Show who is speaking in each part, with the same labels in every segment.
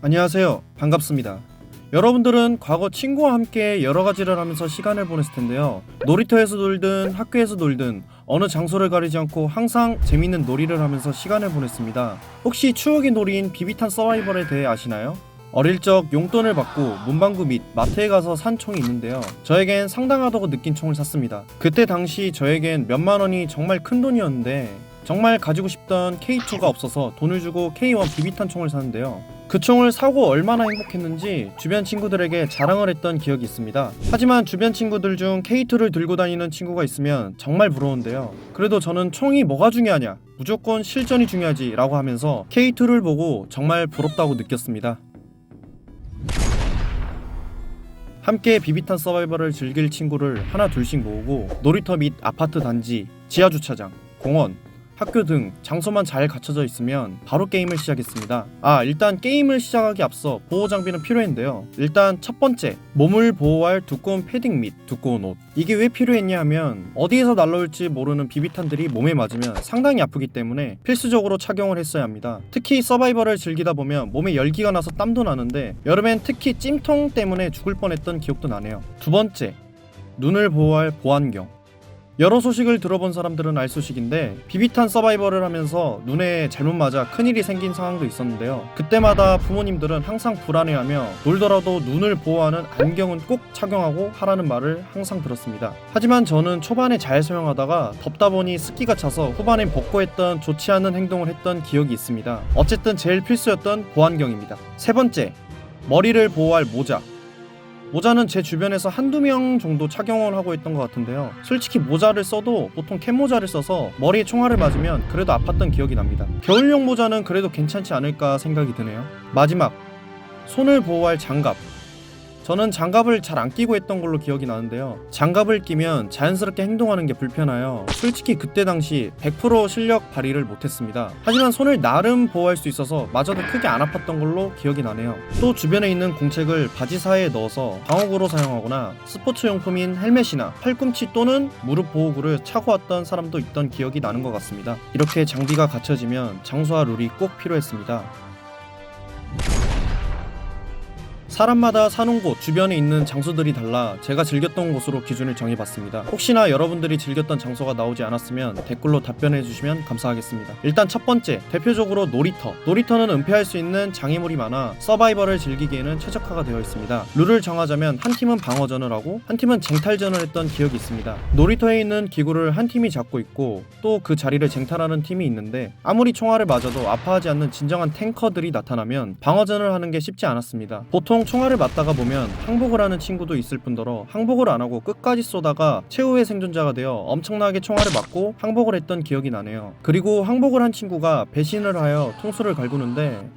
Speaker 1: 안녕하세요. 반갑습니다. 여러분들은 과거 친구와 함께 여러 가지를 하면서 시간을 보냈을 텐데요. 놀이터에서 놀든 학교에서 놀든 어느 장소를 가리지 않고 항상 재밌는 놀이를 하면서 시간을 보냈습니다. 혹시 추억의 놀이인 비비탄 서바이벌에 대해 아시나요? 어릴 적 용돈을 받고 문방구 및 마트에 가서 산 총이 있는데요. 저에겐 상당하다고 느낀 총을 샀습니다. 그때 당시 저에겐 몇만 원이 정말 큰 돈이었는데 정말 가지고 싶던 K2가 없어서 돈을 주고 K1 비비탄 총을 샀는데요. 그 총을 사고 얼마나 행복했는지 주변 친구들에게 자랑을 했던 기억이 있습니다. 하지만 주변 친구들 중 K2를 들고 다니는 친구가 있으면 정말 부러운데요. 그래도 저는 총이 뭐가 중요하냐, 무조건 실전이 중요하지 라고 하면서 K2를 보고 정말 부럽다고 느꼈습니다. 함께 비비탄 서바이벌을 즐길 친구를 하나 둘씩 모으고 놀이터 및 아파트 단지, 지하주차장, 공원, 학교 등 장소만 잘 갖춰져 있으면 바로 게임을 시작했습니다. 일단 게임을 시작하기 앞서 보호 장비는 필요했는데요. 일단 첫 번째, 몸을 보호할 두꺼운 패딩 및 두꺼운 옷. 이게 왜 필요했냐 하면 어디에서 날라올지 모르는 비비탄들이 몸에 맞으면 상당히 아프기 때문에 필수적으로 착용을 했어야 합니다. 특히 서바이벌을 즐기다 보면 몸에 열기가 나서 땀도 나는데 여름엔 특히 찜통 때문에 죽을 뻔했던 기억도 나네요. 두 번째, 눈을 보호할 보안경. 여러 소식을 들어본 사람들은 알 소식인데 비비탄 서바이벌을 하면서 눈에 잘못 맞아 큰일이 생긴 상황도 있었는데요. 그때마다 부모님들은 항상 불안해하며 놀더라도 눈을 보호하는 안경은 꼭 착용하고 하라는 말을 항상 들었습니다. 하지만 저는 초반에 잘 사용하다가 덥다 보니 습기가 차서 후반엔 벗고 했던 좋지 않은 행동을 했던 기억이 있습니다. 어쨌든 제일 필수였던 보안경입니다. 세 번째, 머리를 보호할 모자. 모자는 제 주변에서 한두 명 정도 착용을 하고 있던 것 같은데요. 솔직히 모자를 써도 보통 캡모자를 써서 머리에 총알을 맞으면 그래도 아팠던 기억이 납니다. 겨울용 모자는 그래도 괜찮지 않을까 생각이 드네요. 마지막, 손을 보호할 장갑. 저는 장갑을 잘 안 끼고 했던 걸로 기억이 나는데요. 장갑을 끼면 자연스럽게 행동하는 게 불편하여 솔직히 그때 당시 100% 실력 발휘를 못했습니다. 하지만 손을 나름 보호할 수 있어서 마저도 크게 안 아팠던 걸로 기억이 나네요. 또 주변에 있는 공책을 바지 사이에 넣어서 방어구로 사용하거나 스포츠용품인 헬멧이나 팔꿈치 또는 무릎 보호구를 차고 왔던 사람도 있던 기억이 나는 것 같습니다. 이렇게 장비가 갖춰지면 장소와 룰이 꼭 필요했습니다. 사람마다 사는 곳, 주변에 있는 장소들이 달라 제가 즐겼던 곳으로 기준을 정해봤습니다. 혹시나 여러분들이 즐겼던 장소가 나오지 않았으면 댓글로 답변해주시면 감사하겠습니다. 일단 첫 번째, 대표적으로 놀이터. 놀이터는 은폐할 수 있는 장애물이 많아 서바이벌을 즐기기에는 최적화가 되어 있습니다. 룰을 정하자면 한 팀은 방어전을 하고 한 팀은 쟁탈전을 했던 기억이 있습니다. 놀이터에 있는 기구를 한 팀이 잡고 있고 또 그 자리를 쟁탈하는 팀이 있는데 아무리 총알을 맞아도 아파하지 않는 진정한 탱커들이 나타나면 방어전을 하는 게 쉽지 않았습니다. 보통 총알을 맞다가 보면 항복을 하는 친구도 있을 뿐더러 항복을 안 하고 끝까지 쏘다가 최후의 생존자가 되어 엄청나게 총알을 맞고 항복을 했던 기억이 나네요. 그리고 항복을 한 친구가 배신을 하여 통수를 갈구는데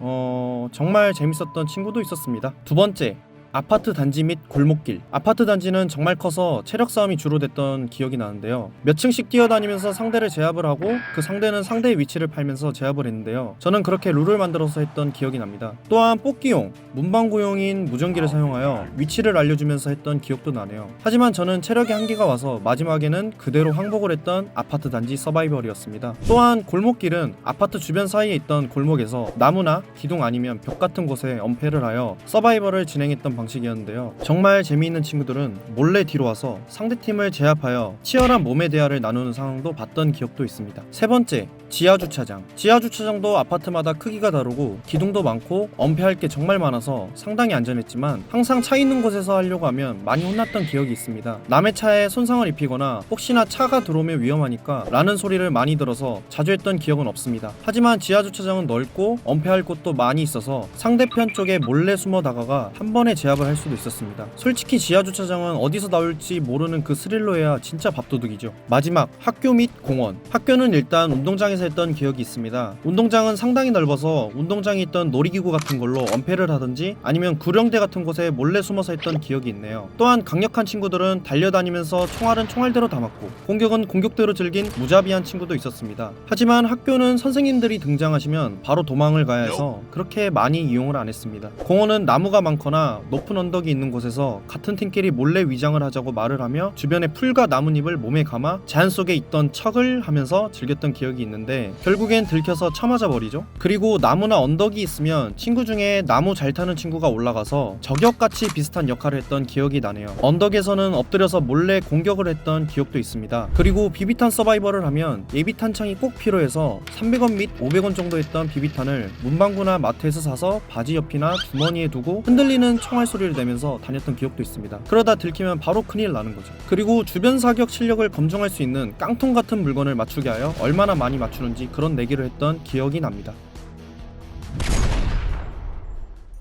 Speaker 1: 정말 재밌었던 친구도 있었습니다. 두 번째, 아파트 단지 및 골목길. 아파트 단지는 정말 커서 체력 싸움이 주로 됐던 기억이 나는데요. 몇 층씩 뛰어다니면서 상대를 제압을 하고 그 상대는 상대의 위치를 팔면서 제압을 했는데요. 저는 그렇게 룰을 만들어서 했던 기억이 납니다. 또한 뽑기용, 문방구용인 무전기를 사용하여 위치를 알려주면서 했던 기억도 나네요. 하지만 저는 체력의 한계가 와서 마지막에는 그대로 항복을 했던 아파트 단지 서바이벌이었습니다. 또한 골목길은 아파트 주변 사이에 있던 골목에서 나무나 기둥 아니면 벽 같은 곳에 엄폐를 하여 서바이벌을 진행했던 방식이었는데요. 정말 재미있는 친구들은 몰래 뒤로 와서 상대팀을 제압하여 치열한 몸의 대화를 나누는 상황도 봤던 기억도 있습니다. 세 번째, 지하주차장. 지하주차장도 아파트마다 크기가 다르고 기둥도 많고 엄폐할 게 정말 많아서 상당히 안전했지만 항상 차 있는 곳에서 하려고 하면 많이 혼났던 기억이 있습니다. 남의 차에 손상을 입히거나 혹시나 차가 들어오면 위험하니까 라는 소리를 많이 들어서 자주 했던 기억은 없습니다. 하지만 지하주차장은 넓고 엄폐할 곳도 많이 있어서 상대편 쪽에 몰래 숨어 다가가 한 번에 제압을 할 수도 있었습니다. 솔직히 지하주차장은 어디서 나올지 모르는 그 스릴러야 진짜 밥도둑이죠. 마지막, 학교 및 공원. 학교는 일단 운동장에서 했던 기억이 있습니다. 운동장은 상당히 넓어서 운동장에 있던 놀이기구 같은 걸로 엄폐를 하든지 아니면 구령대 같은 곳에 몰래 숨어서 했던 기억이 있네요. 또한 강력한 친구들은 달려다니면서 총알은 총알대로 다 맞고 공격은 공격대로 즐긴 무자비한 친구도 있었습니다. 하지만 학교는 선생님들이 등장하시면 바로 도망을 가야 해서 그렇게 많이 이용을 안 했습니다. 공원은 나무가 많거나 높은 언덕이 있는 곳에서 같은 팀끼리 몰래 위장을 하자고 말을 하며 주변에 풀과 나뭇잎을 몸에 감아 자연 속에 있던 척을 하면서 즐겼던 기억이 있는데 결국엔 들켜서 쳐맞아 버리죠. 그리고 나무나 언덕이 있으면 친구 중에 나무 잘 타는 친구가 올라가서 저격같이 비슷한 역할을 했던 기억이 나네요. 언덕에서는 엎드려서 몰래 공격을 했던 기억도 있습니다. 그리고 비비탄 서바이벌을 하면 예비탄창이 꼭 필요해서 300원 및 500원 정도 했던 비비탄을 문방구나 마트에서 사서 바지 옆이나 주머니에 두고 흔들리는 총알 소리를 내면서 다녔던 기억도 있습니다. 그러다 들키면 바로 큰일 나는 거죠. 그리고 주변 사격 실력을 검증할 수 있는 깡통 같은 물건을 맞추게 하여 얼마나 많이 맞추는지 그런 내기를 했던 기억이 납니다.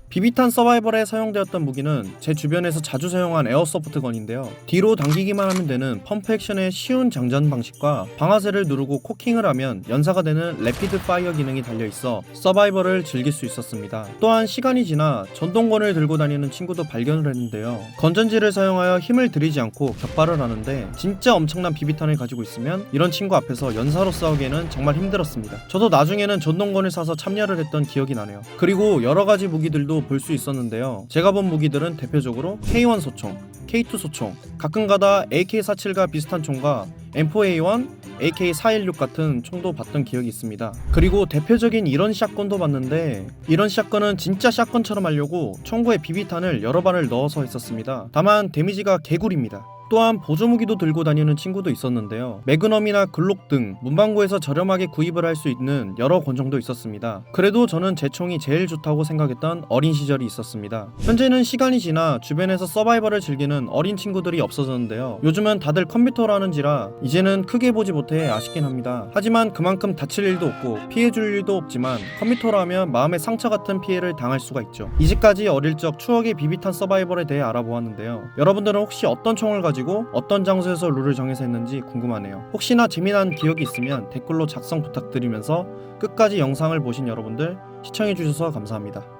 Speaker 1: 비비탄 서바이벌에 사용되었던 무기는 제 주변에서 자주 사용한 에어소프트 건인데요. 뒤로 당기기만 하면 되는 펌프 액션의 쉬운 장전 방식과 방아쇠를 누르고 코킹을 하면 연사가 되는 래피드 파이어 기능이 달려있어 서바이벌을 즐길 수 있었습니다. 또한 시간이 지나 전동건을 들고 다니는 친구도 발견을 했는데요. 건전지를 사용하여 힘을 들이지 않고 격발을 하는데 진짜 엄청난 비비탄을 가지고 있으면 이런 친구 앞에서 연사로 싸우기에는 정말 힘들었습니다. 저도 나중에는 전동건을 사서 참여를 했던 기억이 나네요. 그리고 여러가지 무기들도 볼 수 있었는데요. 제가 본 무기들은 대표적으로 K1 소총, K2 소총, 가끔가다 AK-47과 비슷한 총과 M4A1, AK-416 같은 총도 봤던 기억이 있습니다. 그리고 대표적인 이런 샷건도 봤는데 이런 샷건은 진짜 샷건처럼 하려고 총구에 비비탄을 여러 발을 넣어서 했었습니다. 다만 데미지가 개구리입니다. 또한 보조무기도 들고 다니는 친구도 있었는데요. 매그넘이나 글록 등 문방구에서 저렴하게 구입을 할 수 있는 여러 권총도 있었습니다. 그래도 저는 제 총이 제일 좋다고 생각했던 어린 시절이 있었습니다. 현재는 시간이 지나 주변에서 서바이벌을 즐기는 어린 친구들이 없어졌는데요. 요즘은 다들 컴퓨터로 하는지라 이제는 크게 보지 못해 아쉽긴 합니다. 하지만 그만큼 다칠 일도 없고 피해줄 일도 없지만 컴퓨터로 하면 마음의 상처 같은 피해를 당할 수가 있죠. 이제까지 어릴 적 추억의 비비탄 서바이벌에 대해 알아보았는데요. 여러분들은 혹시 어떤 총을 가지고 어떤 장소에서 룰을 정해서 했는지 궁금하네요. 혹시나 재미난 기억이 있으면 댓글로 작성 부탁드리면서 끝까지 영상을 보신 여러분들 시청해주셔서 감사합니다.